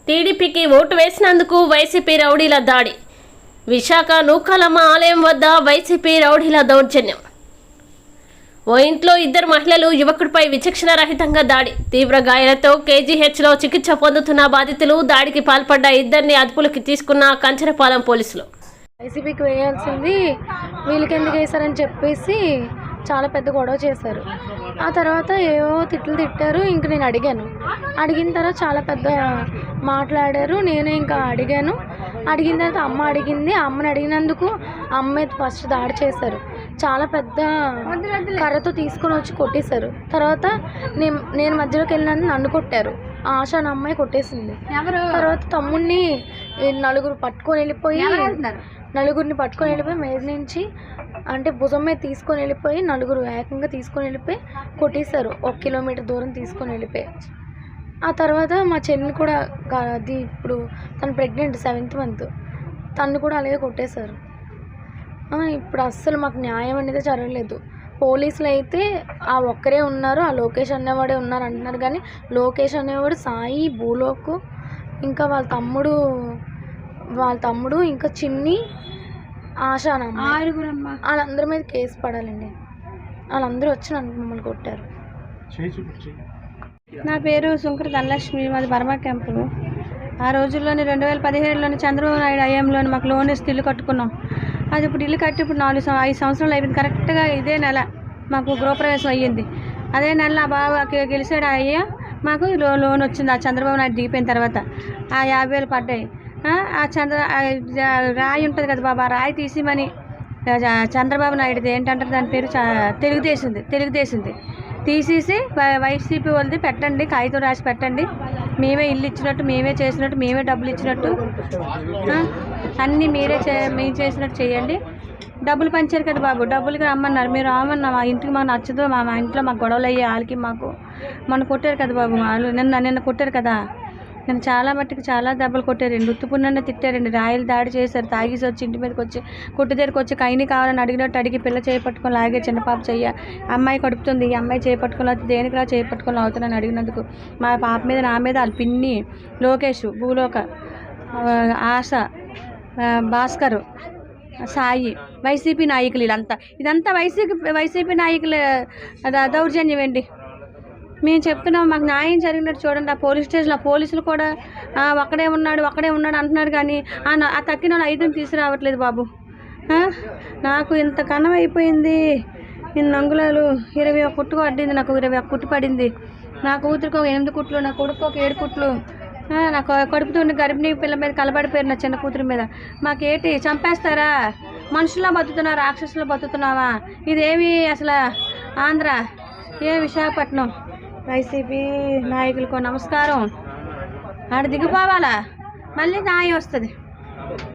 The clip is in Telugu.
టీడీపీకి ఓటు వేసినందుకు వైసీపీ రౌడీల దాడి. విశాఖ నూకాలమ్మ ఆలయం వద్ద వైసీపీ రౌడీల దౌర్జన్యం. ఓ ఇంట్లో ఇద్దరు మహిళలు యువకుడిపై విచక్షణ రహితంగా దాడి. తీవ్ర గాయాలతో కేజీహెచ్లో చికిత్స పొందుతున్న బాధితులు. దాడికి పాల్పడ్డ ఇద్దరిని అదుపులోకి తీసుకున్న కంచరపాలెం పోలీసులు. వైసీపీకి వేయాల్సింది వీళ్ళకి ఎందుకు వేశారని చెప్పేసి చాలా పెద్ద గొడవ చేశారు. ఆ తర్వాత ఏవో తిట్లు తిట్టారు. ఇంక నేను అడిగిన తర్వాత చాలా పెద్ద మాట్లాడారు. నేను ఇంకా అడిగిన తర్వాత అమ్మ అడిగింది. అమ్మని అడిగినందుకు అమ్మ ఫస్ట్ దాడి చేశారు. చాలా పెద్ద కర్రతో తీసుకొని వచ్చి కొట్టేశారు. తర్వాత నేను మధ్యలోకి వెళ్ళినందుకు నన్ను కొట్టారు. ఆశ అనే అమ్మాయి కొట్టేసింది. తర్వాత తమ్ముడిని నలుగురిని పట్టుకొని వెళ్ళిపోయి మీద నుంచి అంటే భుజం మీద తీసుకొని వెళ్ళిపోయి నలుగురు ఏకంగా తీసుకొని వెళ్ళిపోయి కొట్టేశారు. 1 కిలోమీటర్ దూరం తీసుకొని వెళ్ళిపోయి. ఆ తర్వాత మా చెల్లిని కూడా అది ఇప్పుడు తను ప్రెగ్నెంట్ 7th మంత్, తను కూడా అలాగే కొట్టేశారు. ఇప్పుడు అస్సలు మాకు న్యాయం అనేది జరగలేదు. పోలీసులు అయితే ఆ ఒక్కరే ఉన్నారు, ఆ లోకేష్ అనేవాడే ఉన్నారు అంటున్నారు. కానీ లోకేష్ అనేవాడు సాయి, భూలోకు, ఇంకా వాళ్ళ తమ్ముడు ఇంకా చిన్ని, ఆశ వాళ్ళందరి మీద కేసు పడాలండి. వాళ్ళందరూ వచ్చి మమ్మల్ని కొట్టారు. నా పేరు సుంకర ధనలక్ష్మి, మాది బర్మా క్యాంపులు. ఆ రోజుల్లోని 2017లోని చంద్రబాబు నాయుడు హయాంలోని మాకు లోన్ ఇస్తే ఇల్లు కట్టుకున్నాం. అది ఇప్పుడు ఇల్లు కట్టి ఇప్పుడు 5 సంవత్సరాలు అయిపోయింది. కరెక్ట్గా ఇదే నెల మాకు గృహప్రవేశం అయ్యింది. అదే నెల నా బాబు గెలిచాడు అయ్యా, మాకు లోన్ వచ్చింది. ఆ చంద్రబాబు నాయుడు దిగిపోయిన తర్వాత ఆ 50,000 పడ్డాయి. రాయి ఉంటుంది కదా బాబా, రాయి తీసిమని చంద్రబాబు నాయుడుది ఏంటంటారు దాని పేరు తెలుగుదేశంది తీసేసి వైసీపీ వాళ్ళది పెట్టండి, కాగితం రాసి పెట్టండి, మేమే ఇల్లు ఇచ్చినట్టు, మేమే చేసినట్టు, మేమే డబ్బులు ఇచ్చినట్టు, అన్నీ మీరు చేసినట్టు చేయండి. డబ్బులు పంచారు కదా బాబు, డబ్బులకి రమ్మన్నారు. మీరు రామన్నా మా ఇంటికి మాకు నచ్చదు, మా ఇంట్లో మాకు గొడవలు అయ్యి వాళ్ళకి మాకు మొన్న కొట్టారు కదా బాబు, వాళ్ళు నిన్న కొట్టారు కదా. నేను చాలా మట్టుకు చాలా దెబ్బలు కొట్టారండి, ఉత్తుపున్ననే తిట్టారండి, రాయలు దాడి చేశారు. తాగేసి వచ్చి ఇంటి మీదకి వచ్చి కొట్టు దగ్గరికి వచ్చి కైని కావాలని అడిగినట్టు అడిగి పిల్ల చేపట్టుకొని లాగే. చిన్న పాప చెయ్య అమ్మాయి కడుపుతుంది, ఈ అమ్మాయి చేపట్టుకొని అవుతుంది, దేనికి రా చేపట్టుకొని అవుతున్నాను అడిగినందుకు మా పాప మీద నా మీద వాళ్ళ పిన్ని, లోకేష్, భూలోక, ఆశ, భాస్కర్, సాయి, వైసీపీ నాయకులు ఇదంతా వైసీపీ నాయకుల దౌర్జన్యం అండి. మేము చెప్తున్నాం మాకు న్యాయం జరిగినట్టు చూడండి. ఆ పోలీస్ స్టేషన్లో పోలీసులు కూడా అక్కడే ఉన్నాడు అంటున్నారు. కానీ ఆ తక్కిన వాళ్ళు 5ని తీసుకురావట్లేదు బాబు. నాకు ఇంత కన్నం అయిపోయింది. ఇన్ని అంగుళాలు 21 కుట్టు పడింది. నాకు 21 కుట్టు పడింది. నా కూతురికి ఒక 8 కుట్లు, నా కొడుకు ఒక 7 కుట్లు. నాకు కడుపుతుండే గర్భిణీ పిల్ల మీద కలబడిపోయారు, నా చిన్న కూతురి మీద. మాకేంటి చంపేస్తారా? మనుషుల్లో బతుకుతున్నావా, రాక్షసులో బతుకుతున్నావా? ఇదేమి అసలు ఆంధ్ర, విశాఖపట్నం. వైసీపీ నాయకులకు నమస్కారం. ఆడ దిగిపోవాలా, మళ్ళీ న్యాయం వస్తుంది.